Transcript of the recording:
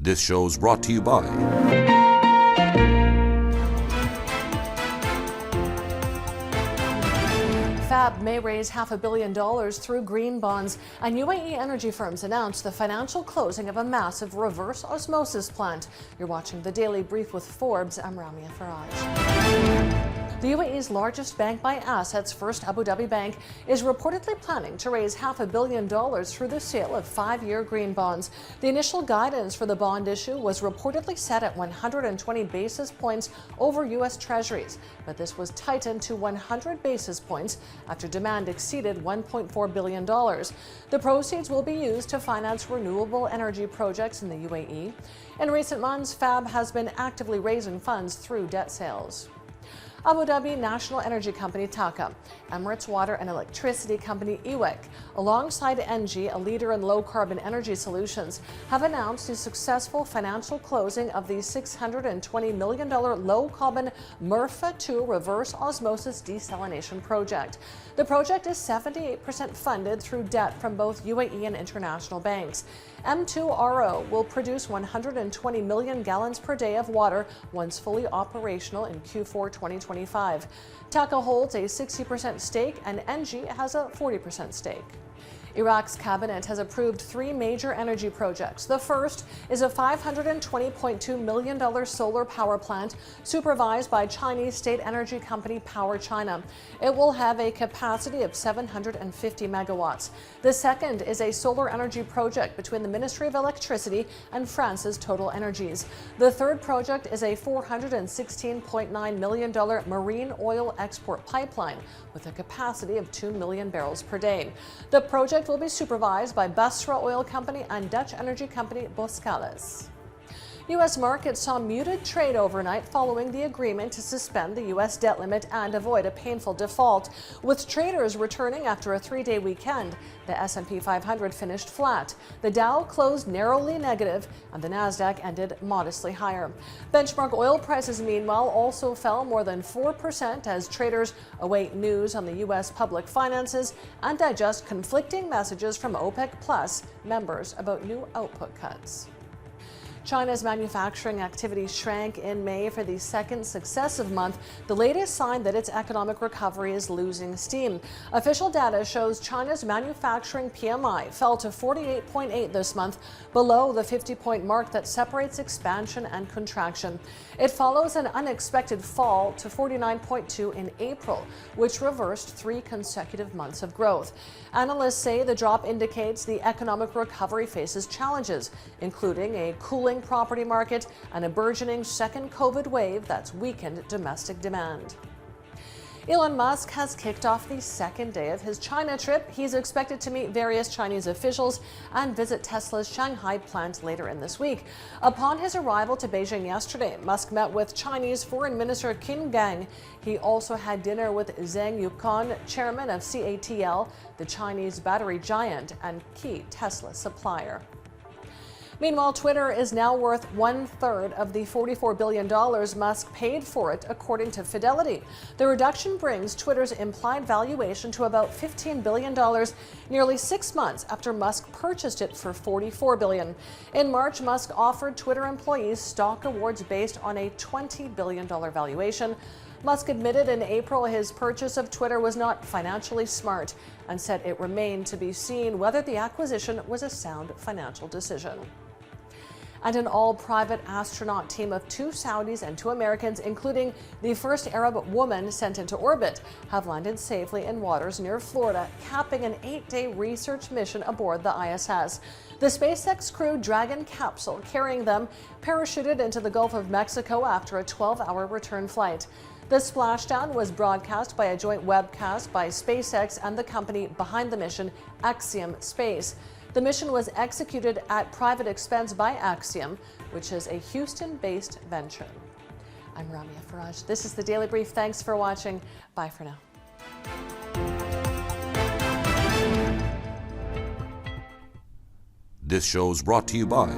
This show's brought to you by FAB may raise $500 million through green bonds, and UAE energy firms announced the financial closing of a massive reverse osmosis plant. You're watching the Daily Brief with Forbes. I'm Ramia Faraj. The UAE's largest bank by assets, First Abu Dhabi Bank, is reportedly planning to raise $500 million through the sale of 5-year green bonds. The initial guidance for the bond issue was reportedly set at 120 basis points over U.S. Treasuries, but this was tightened to 100 basis points after demand exceeded $1.4 billion. The proceeds will be used to finance renewable energy projects in the UAE. In recent months, FAB has been actively raising funds through debt sales. Abu Dhabi National Energy Company TAQA, Emirates Water and Electricity Company EWEC, alongside ENGIE, a leader in low-carbon energy solutions, have announced the successful financial closing of the $620 million low-carbon M2RO Reverse Osmosis desalination project. The project is 78% funded through debt from both UAE and international banks. M2RO will produce 120 million gallons per day of water once fully operational in Q4 2025. TAQA holds a 60% stake and ENGIE has a 40% stake. Iraq's cabinet has approved 3 major energy projects. The first is a $520.2 million solar power plant supervised by Chinese state energy company Power China. It will have a capacity of 750 megawatts. The second is a solar energy project between the Ministry of Electricity and France's Total Energies. The third project is a $416.9 million marine oil export pipeline with a capacity of 2 million barrels per day. The project will be supervised by Basra Oil Company and Dutch energy company Boskalis. U.S. markets saw muted trade overnight following the agreement to suspend the U.S. debt limit and avoid a painful default. With traders returning after a 3-day weekend, the S&P 500 finished flat. The Dow closed narrowly negative, and the Nasdaq ended modestly higher. Benchmark oil prices, meanwhile, also fell more than 4% as traders await news on the U.S. public finances and digest conflicting messages from OPEC Plus members about new output cuts. China's manufacturing activity shrank in May for the second successive month, the latest sign that its economic recovery is losing steam. Official data shows China's manufacturing PMI fell to 48.8 this month, below the 50-point mark that separates expansion and contraction. It follows an unexpected fall to 49.2 in April, which reversed 3 consecutive months of growth. Analysts say the drop indicates the economic recovery faces challenges, including a cooling property market and a burgeoning second COVID wave that's weakened domestic demand. Elon Musk has kicked off the second day of his China trip. He's expected to meet various Chinese officials and visit Tesla's Shanghai plant later in this week. Upon his arrival to Beijing yesterday, Musk met with Chinese Foreign Minister Qin Gang. He also had dinner with Zhang Yuqan, chairman of CATL, the Chinese battery giant and key Tesla supplier. Meanwhile, Twitter is now worth 1/3 of the $44 billion Musk paid for it, according to Fidelity. The reduction brings Twitter's implied valuation to about $15 billion, nearly 6 months after Musk purchased it for $44 billion. In March, Musk offered Twitter employees stock awards based on a $20 billion valuation. Musk admitted in April his purchase of Twitter was not financially smart and said it remained to be seen whether the acquisition was a sound financial decision. And an all-private astronaut team of 2 Saudis and 2 Americans, including the first Arab woman sent into orbit, have landed safely in waters near Florida, capping an 8-day research mission aboard the ISS. The SpaceX Crew Dragon capsule carrying them parachuted into the Gulf of Mexico after a 12-hour return flight. The splashdown was broadcast by a joint webcast by SpaceX and the company behind the mission, Axiom Space. The mission was executed at private expense by Axiom, which is a Houston-based venture. I'm Ramia Faraj. This is the Daily Brief. Thanks for watching. Bye for now. This show's brought to you by